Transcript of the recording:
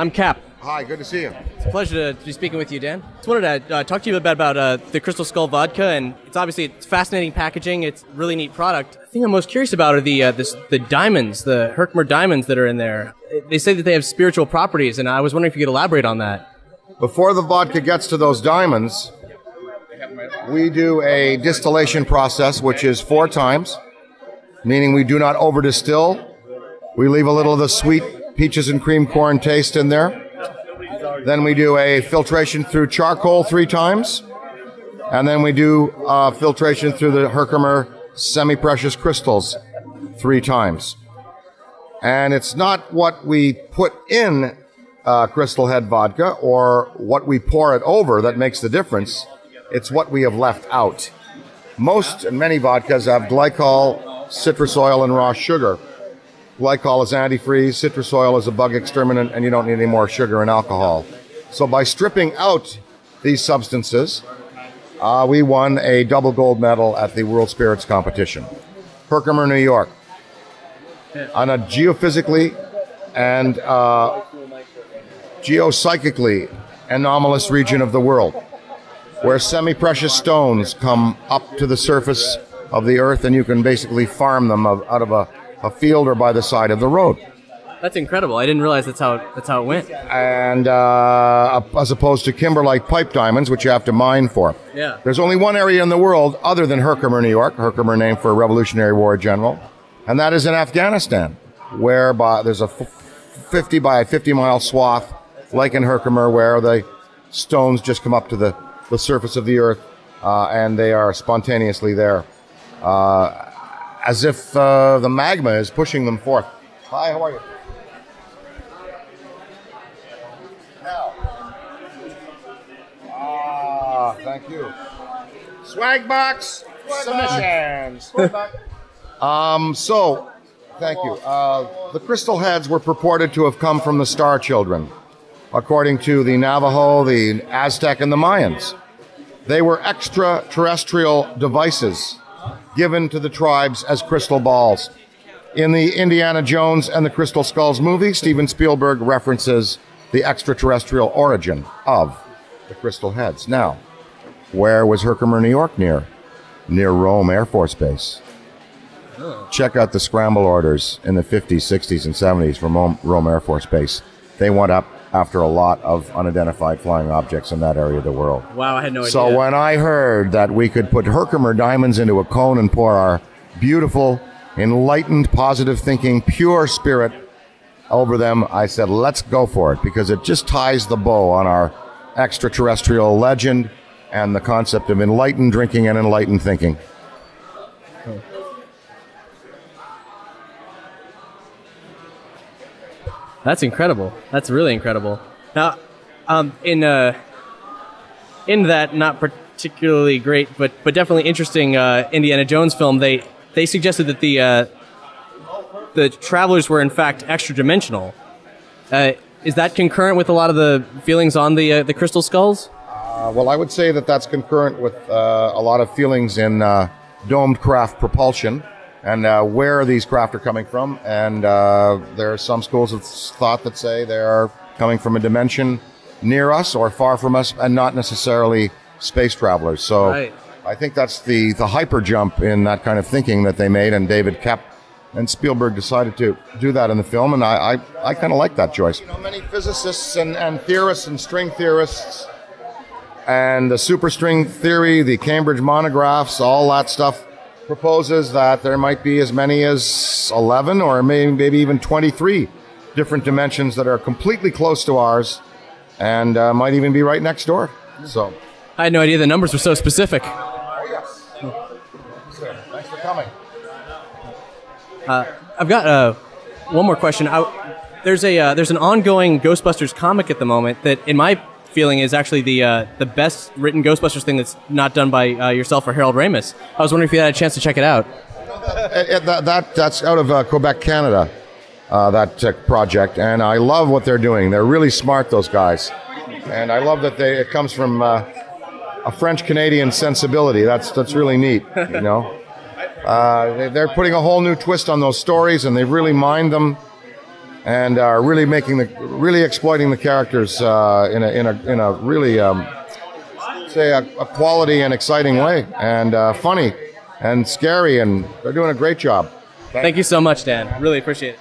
I'm Cap. Hi, good to see you. It's a pleasure to be speaking with you, Dan. Just wanted to talk to you about the Crystal Skull Vodka, and it's fascinating packaging. It's a really neat product. The thing I'm most curious about are the diamonds, the Herkimer diamonds that are in there. They say that they have spiritual properties, and I was wondering if you could elaborate on that. Before the vodka gets to those diamonds, we do a distillation process, which is 4 times, meaning we do not over distill. We leave a little of the sweet peaches and cream corn taste in there. Then we do a filtration through charcoal 3 times. And then we do filtration through the Herkimer semi-precious crystals 3 times. And it's not what we put in Crystal Head Vodka or what we pour it over that makes the difference. It's what we have left out. Most and many vodkas have glycol, citrus oil, and raw sugar. Glycol is antifreeze, citrus oil is a bug exterminant, and you don't need any more sugar and alcohol. So by stripping out these substances, we won a double gold medal at the World Spirits Competition. Herkimer, New York. On a geophysically and geopsychically anomalous region of the world, where semi-precious stones come up to the surface of the earth and you can basically farm them out of a field or by the side of the road. That's incredible. I didn't realize that's how it went. And as opposed to kimberlite pipe diamonds, which you have to mine for. Yeah. There's only one area in the world other than Herkimer, New York, Herkimer named for a Revolutionary War general, and that is in Afghanistan, where there's a 50 by 50 mile swath, like in Herkimer, where the stones just come up to the surface of the earth, and they are spontaneously there. As if the magma is pushing them forth. Hi, how are you? Now. Thank you. Swag box. Submissions. So, thank you. The crystal heads were purported to have come from the Star Children, according to the Navajo, the Aztec, and the Mayans. They were extraterrestrial devices given to the tribes as crystal balls. In the Indiana Jones and the Crystal Skulls movie, Steven Spielberg references the extraterrestrial origin of the crystal heads. Now, where was Herkimer, New York near? Near Rome Air Force Base. Check out the scramble orders in the 50s, 60s, and 70s from Rome Air Force Base. They went up after a lot of unidentified flying objects in that area of the world. Wow, I had no idea. So when I heard that we could put Herkimer diamonds into a cone and pour our beautiful, enlightened, positive thinking, pure spirit over them, I said, let's go for it, because it just ties the bow on our extraterrestrial legend and the concept of enlightened drinking and enlightened thinking. That's incredible. That's really incredible. Now, in that not particularly great, but definitely interesting Indiana Jones film, they suggested that the travelers were in fact extra-dimensional. Is that concurrent with a lot of the feelings on the crystal skulls? Well, I would say that that's concurrent with a lot of feelings in domed craft propulsion. And where these craft are coming from. And there are some schools of thought that say they are coming from a dimension near us or far from us, and not necessarily space travelers. So right. I think that's the hyper jump in that kind of thinking that they made, and David Koepp and Spielberg decided to do that in the film, and I kind of like that choice. You know, many physicists and theorists and string theorists and the superstring theory, the Cambridge monographs, all that stuff proposes that there might be as many as 11 or maybe even 23 different dimensions that are completely close to ours and might even be right next door. So, I had no idea the numbers were so specific. Oh, yes. Thanks for coming. I've got one more question. There's an ongoing Ghostbusters comic at the moment that, in my feeling, is actually the best written Ghostbusters thing that's not done by yourself or Harold Ramis. I was wondering if you had a chance to check it out. That's out of Quebec, Canada, that project, and I love what they're doing. They're really smart, those guys, and I love that it comes from a French-Canadian sensibility. That's really neat, you know. They're putting a whole new twist on those stories, and they've really mined them. and are really exploiting the characters in a really say a quality and exciting way, and funny and scary, and they're doing a great job. Thank you so much, Dan. Really appreciate it.